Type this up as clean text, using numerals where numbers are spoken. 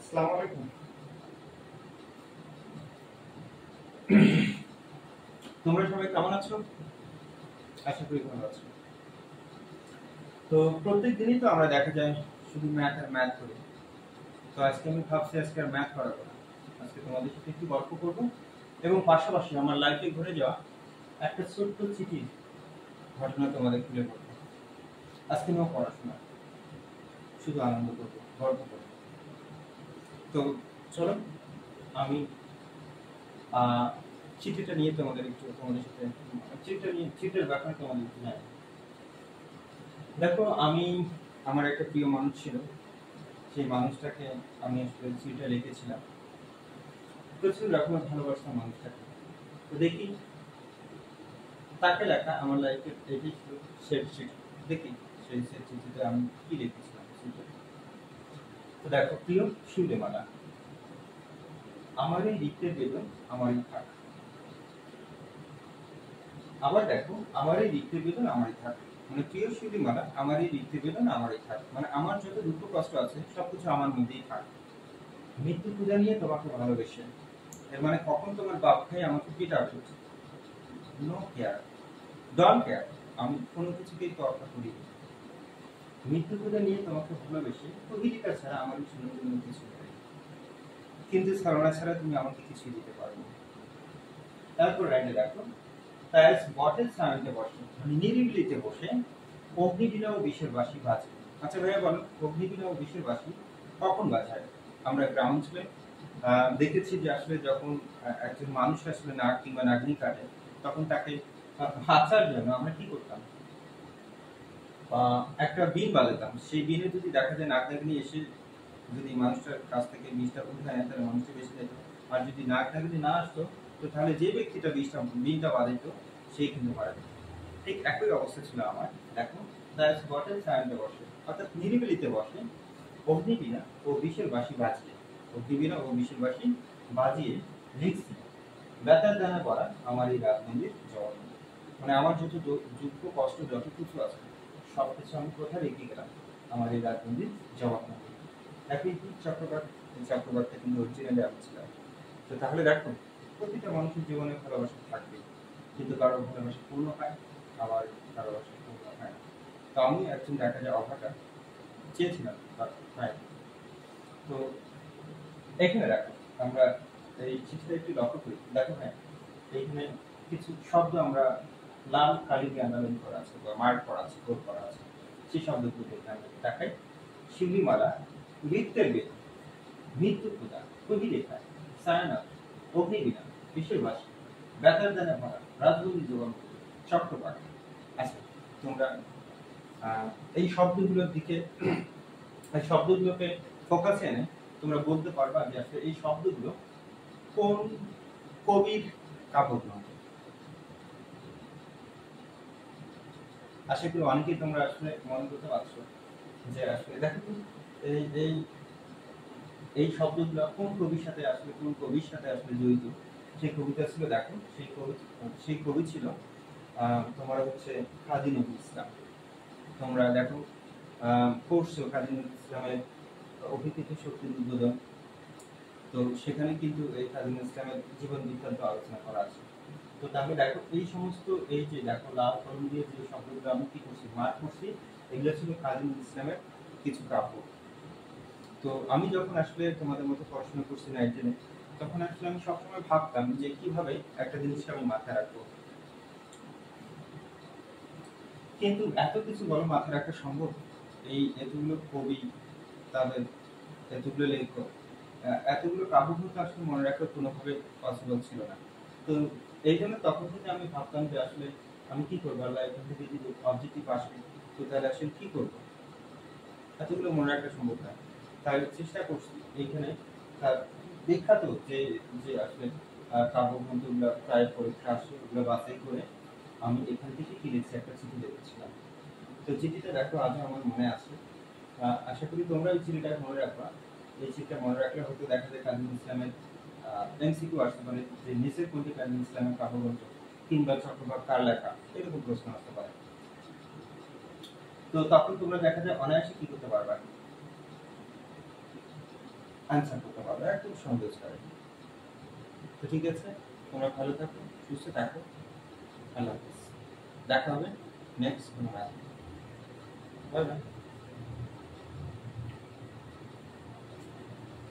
আসসালামু আলাইকুম। তোমরা সবাই কেমন আছো? আশা করি ভালো আছো। তো প্রত্যেক দিনই তো আমরা দেখা যায় শুধু ম্যাথ আর ম্যাথ করি। তো আজকে আমি ভাবছি আজকে আর ম্যাথ করাবো না। আজকে তোমাদের সাথে একটু গল্প করব এবং পাশাপাশি আমার লাইফে ঘটে যাওয়া একটা ছোট্ট চিঠির ঘটনা তোমাদের খুলে বলবো। আজকে নো পড়াশোনা, শুধু আনন্দ করবো, গল্প করবো। তো চলো আমি আহ, চিঠিটা নিয়ে তোমাদের সাথে চিঠির ব্যাপারে তোমাদের একটু জানাই। দেখো আমি আমার একটা প্রিয় মানুষ ছিল, সেই মানুষটাকে আমি আসলে চিঠিটা লিখেছিলাম। প্রচুর রকমের ভালোবাসতাম মানুষটাকে। তো দেখি তাকে লেখা আমার লাইফের এটাই ছিল শেষ চিঠি। দেখি সেই শেষ চিঠিতে আমি কি লিখেছিলাম চিঠিতে। তো দেখো, প্রিয় শিউলিমালা, আমার এই রিক্তের বেদন আমারই থাক। আবার দেখো, আমার এই রিক্তের বেদন আমারই থাক। মানে প্রিয় শিউলিমালা, আমার এই রিক্তের বেদন আমারই থাক, মানে আমার যত দুঃখ কষ্ট আছে সবকিছু আমার মধ্যেই থাক। মৃত্যু পূজা নিয়ে তোমাকে ভালোবেসে, এর মানে কখন তোমার বাপ ভাই আমাকে পিটাবে? নো কেয়ার, ডোন্ট কেয়ার, আমি কোনো কিছুকেই তোয়াক্কা করি না। মৃত্যু পূজা নিয়ে তোমাকে ভালোবেসে প্রকৃতিকা ছাড়া আমার জীবনের জন্য কিছু নেই, কিন্তু ছলনা ছাড়া তুমি আমাকে কিছুই দিতে পারবে না। তারপর লাইনে দেখো, তাই বটের ছায়াতে বসে, মানে নিরিবিলিতে বসে অগ্নিবীণা ও বিষের বাঁশি বাজে। আচ্ছা ভাইয়া বলো, অগ্নিবীণা ও বিষের বাঁশি কখন বাজায়? আমরা গ্রাউন্ড ছিলেন দেখেছি যে আসলে যখন একজন মানুষ আসলে নাগ কিংবা নাগিনী কাটে, তখন তাকে বাঁচার জন্য আমরা কি করতাম? একটা বিন বাজাতাম। সেই বিনে যদি দেখা যায় নাগ নাগিনী এসে যদি মানুষটার কাছ থেকে বিষটা উঠায় নেয়, তাহলে মানুষটা বেঁচে যেত। আর যদি নাগ নাগিনী না আসতো, তো তাহলে যে ব্যক্তিটা বিনটা বাজাইতো সেই কিন্তু মারা যেত। ঠিক একই অবস্থা ছিল আমার। দেখো, দ্যাটস বটেল সায়ন্তে বসে, অর্থাৎ নিরিবিলিতে বসে অগ্নিবীণা ও বিষের বাঁশি বাজিয়ে, অগ্নিবীণা ও বিষের বাঁশি বাজিয়ে লিখছি ব্যথার দানা পড়া আমার এই রাজবন্দির জবাব। মানে আমার যত দুঃখ কষ্ট যত কিছু আছে সবকিছু আমি কোথায় রেখে গেলাম? আমার এই রাজবন্দির জবাব না। একই চক্রবর্ত, চক্রবর্তী কিন্তু অরিজিনালি আমি ছিলাম। তো তাহলে দেখো, প্রতিটা মানুষের জীবনে ভালোবাসা থাকবে, কিন্তু কারো ভালোবাসা পূর্ণ হয়, আবার কারো ভালোবাসা পূর্ণ হয় না। তো আমি একজন দেখা যায় অভাটা চেয়েছিলাম, বাট হয় না। তো এখানে দেখো, আমরা এই চিঠিটা একটু লক্ষ্য করি। দেখো, হ্যাঁ, এইখানে কিছু শব্দ আমরা লাল কালি দিয়ে আন্ডারলাইন করা আছে বা মার্ক করা আছে, কোড করা আছে। সেই শব্দগুলো দেখে আমরা দেখাই। শিউলিমালা, নৃত্যের বেদ, মৃত্যু পূজা, প্রহিরেখা, সায়না, অগ্নিবীণা, বিষের বাসী, ব্যথার দানে ভরা, রাজবন্দী জবান, চক্রপাঠ। আচ্ছা, তোমরা এই শব্দগুলোর দিকে, এই শব্দগুলোকে ফোকাসে এনে তোমরা বলতে পারবা যে আসলে এই শব্দগুলো কোন কবির কাব্যগ্রন্থ। আশা করি অনেকেই তোমরা আসলে মনে করতে পারছো যে আসলে দেখো তো, এই এই এই শব্দগুলো কোন কবির সাথে আসলে কোন কবির সাথে আসলে জড়িত। সেই কবিতা ছিল, দেখো সেই কবি ছিল তোমার হচ্ছে কাজী নজরুল ইসলাম। তোমরা দেখো পড়ছো কাজী নজরুল ইসলামের অভিকৃত শক্তির উদ্বোধন। তো সেখানে কিন্তু এই কাজী নজরুল ইসলামের জীবন বৃত্তান্ত আলোচনা করা আছে। তো তাহলে দেখো, এই সমস্ত এই যে দেখো লাল কলম দিয়ে যে শব্দগুলো আমি কি করছি, মার্ক করছি, এগুলো ছিল কাজী নজরুল ইসলামের কিছু কাব্য। তো আমি যখন আসলে তোমাদের মতো পড়াশোনা করছি 9 তখন আসলে আমি সবসময় ভাবতাম যে কিভাবে একটা জিনিসকে আমি মাথায় রাখবো, কিন্তু এত কিছু বড় মাথায় রাখা সম্ভব? এই এতগুলো কবি, তাদের এতগুলো লেখক, এতগুলো কাব্যগ্রন্থ আসলে মনে রাখা কোনোভাবে পসিবল ছিল না। তো এই জন্য তখন থেকে আমি ভাবতাম যে আসলে আমি কি করবো, আল্লাহ এখান থেকে যদি অবজেক্টিভ আসবে, তো তাহলে আসলে কি করবো, এতগুলো মনে রাখা সম্ভব না। তাই চেষ্টা করছি এইখানে তার বিখ্যাত যে যে আসলে কাব্যগ্রন্থগুলো প্রায় পরীক্ষা আসে, ওগুলো বাছাই করে আমি এখান থেকে কি লিখছি, একটা চিঠি লিখেছিলাম। তো চিঠিটা দেখো আজও আমার মনে আছে। আশা করি তোমরা এই চিঠিটা মনে রাখবা। এই চিঠিটা মনে রাখলে হয়তো দেখা যায় কাজী ইসলামের এমসিকিউ আসতে পারে যে নিচের কোনটি কাজী ইসলামের কাব্যগ্রন্থ, কিংবা চট্টোপাধ্যায় কার লেখা, এরকম প্রশ্ন আসতে পারে। তো তখন তোমরা দেখা যায় অনায়াসে কি করতে পারবা, আনসার করতে পারবে একদম সহজ করে। তো ঠিক আছে, তোমরা ভালো থাকো, সুস্থ থাকো, আল্লাহ হাফেজ। দেখা হবে নেক্সট কোনো ম্যাথ। Bye bye.